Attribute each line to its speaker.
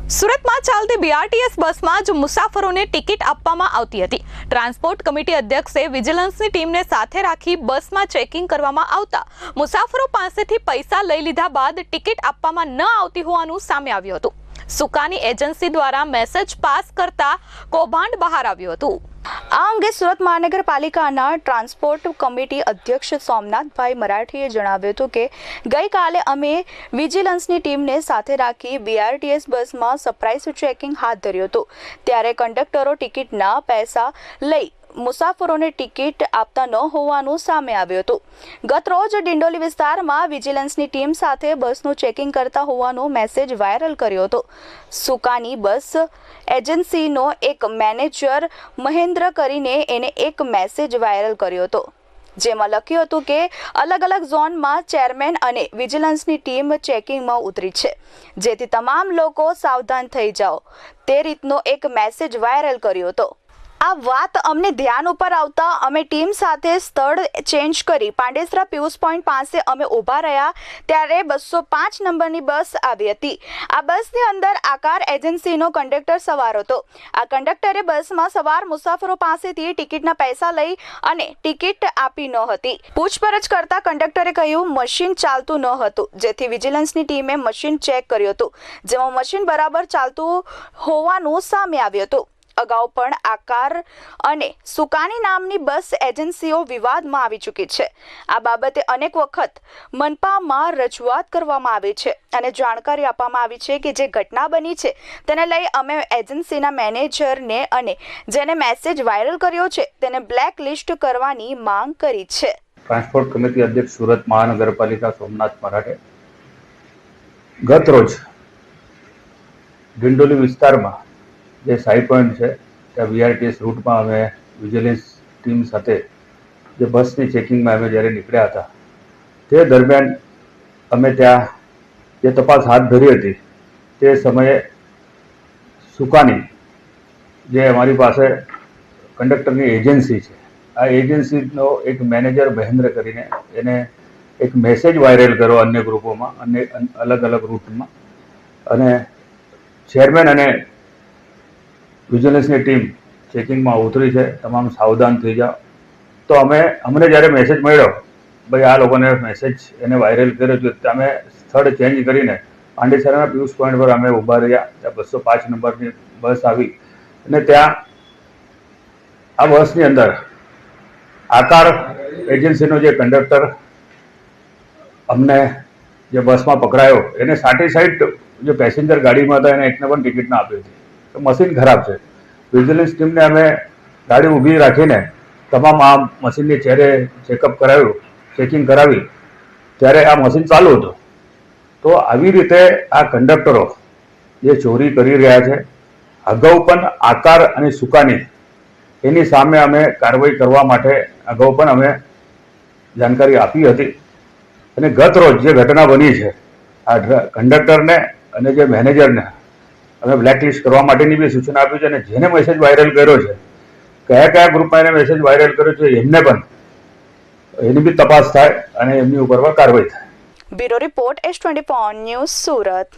Speaker 1: સુરતમાં ચાલતી બીઆરટીએસ બસમાં જ મુસાફરોને ટિકિટ આપવામાં આવતી હતી। ટ્રાન્સપોર્ટ કમિટી અધ્યક્ષે વિજિલન્સની ટીમને સાથે રાખી બસમાં ચેકિંગ કરવામાં આવતા મુસાફરો પાસેથી પૈસા લઈ લીધા બાદ ટિકિટ આપવામાં ન આવતી હોવાનું સામે આવ્યું હતું। સુકાની એજન્સી દ્વારા મેસેજ પાસ કરતા કૌભાંડ બહાર આવ્યું હતું। આ અંગે સુરત મહાનગરપાલિકાના ટ્રાન્સપોર્ટ કમિટી અધ્યક્ષ સોમનાથભાઈ મરાઠીએ જણાવ્યું હતું કે ગઈકાલે અમે વિજિલન્સની ટીમને સાથે રાખી બીઆરટીએસ બસમાં સરપ્રાઇઝ ચેકિંગ હાથ ધર્યું હતું। ત્યારે કંડક્ટરો ટિકિટના પૈસા લઈ મુસાફરોને ટિકિટ આપતા ન હોવાનું સામે આવ્યું હતું। ગત રોજ ડિંડોલી વિસ્તારમાં વિજિલન્સની ટીમ સાથે બસનું ચેકિંગ કરતા હોવાનો મેસેજ વાયરલ કર્યો હતો। સુકાની બસ એજન્સીનો એક મેનેજર મહેન્દ્ર કરીને એને એક મેસેજ વાયરલ કર્યો હતો, જેમાં લખ્યું હતું કે અલગ અલગ ઝોનમાં ચેરમેન અને વિજિલન્સની ટીમ ચેકિંગમાં ઉતરી છે, જેથી તમામ લોકો સાવધાન થઈ જાઓ તે રીતનો એક મેસેજ વાયરલ કર્યો હતો। આ વાત અમને ધ્યાન ઉપર આવતા અમે ટીમ સાથે સ્થળ ચેન્જ કરી પાંડેસરા પિયુષ પોઈન્ટ પાસે અમે ઊભા રહ્યા ત્યારે 205 નંબરની બસ આવી હતી। આ બસની અંદર આકાર એજન્સીનો કંડક્ટર સવાર હતો। આ કંડક્ટરે બસમાં સવાર મુસાફરો પાસેથી ટિકિટના પૈસા લઈ અને ટિકિટ આપી ન હતી। પૂછપરછ કરતા કંડક્ટરે કહ્યું મશીન ચાલતું ન હતું, જેથી વિજિલન્સની ટીમે મશીન ચેક કર્યું હતું, જેમાં મશીન બરાબર ચાલતું હોવાનું સામે આવ્યું હતું। અગાઉ પણ આકાર અને સુકાની નામની બસ એજન્સીઓ વિવાદમાં આવી ચૂકી છે। આ બાબતે અનેક વખત મનપામાં રજૂઆત કરવામાં આવી છે અને જાણકારી આપવામાં આવી છે કે જે ઘટના બની છે તેને લઈ અમે એજન્સીના મેનેજરને અને જેને મેસેજ વાયરલ કર્યો છે તેને બ્લેક લિસ્ટ કરવાની માંગ કરી છે।
Speaker 2: ટ્રાન્સપોર્ટ કમિટી અધ્યક્ષ સુરત મહાનગરપાલિકા સોમનાથ મરાઠે ગત રોજ ડિંડોલી વિસ્તારમાં જે સાઈ પોઈન્ટ છે ત્યાં બીઆરટીએસ રૂટમાં અમે વિજિલન્સ ટીમ સાથે જે બસની ચેકિંગમાં અમે જ્યારે નીકળ્યા હતા તે દરમિયાન અમે ત્યાં જે તપાસ હાથ ધરી હતી તે સમયે સુકાની જે અમારી પાસે કંડક્ટરની એજન્સી છે આ એજન્સીનો એક મેનેજર મહેન્દ્ર કરીને એને એક મેસેજ વાયરલ કર્યો અન્ય ગ્રુપોમાં અને અલગ અલગ રૂટમાં અને ચેરમેન અને વિજિલન્સની ટીમ ચેકિંગમાં ઉતરી છે, તમામ સાવધાન થઈ જાઓ। તો અમને જ્યારે મેસેજ મળ્યો ભાઈ આ લોકોને મેસેજ એને વાયરલ કર્યો છે, અમે સ્થળ ચેન્જ કરીને પાંડેસરાના પિયુષ પોઈન્ટ પર અમે ઊભા રહ્યા। ત્યાં 205 નંબરની બસ આવી અને ત્યાં આ બસની અંદર આકાર એજન્સીનો જે કંડક્ટર અમને જે બસમાં પકડાયો એને સાટી સાઈડ જે પેસેન્જર ગાડીમાં હતા એને એકને પણ ટિકિટ ના આપી હતી। તો મશીન ખરાબ છે। વિજિલન્સ ટીમને અમે ગાડી ઊભી રાખીને તમામ આ મશીનની ચહેરે ચેકઅપ કરાવ્યું, ચેકિંગ કરાવી ત્યારે આ મશીન ચાલુ હતું। તો આવી રીતે આ કંડક્ટરો જે ચોરી કરી રહ્યા છે, અગાઉ પણ આકાર અને સુકાની એની સામે અમે કાર્યવાહી કરવા માટે અગાઉ પણ અમે જાણકારી આપી હતી અને ગત રોજ જે ઘટના બની છે આ કંડક્ટરને અને જે મેનેજરને અમે બ્લેકલિસ્ટ કરવા માટેની બી સૂચના આપી છે અને જેને મેસેજ વાયરલ કર્યો છે કયા કયા ગ્રુપમાં એને મેસેજ વાયરલ કર્યો છે એમને પણ એની બી તપાસ થાય અને એમની ઉપર કાર્યવાહી થાય।
Speaker 1: Bureau report S24 news Surat.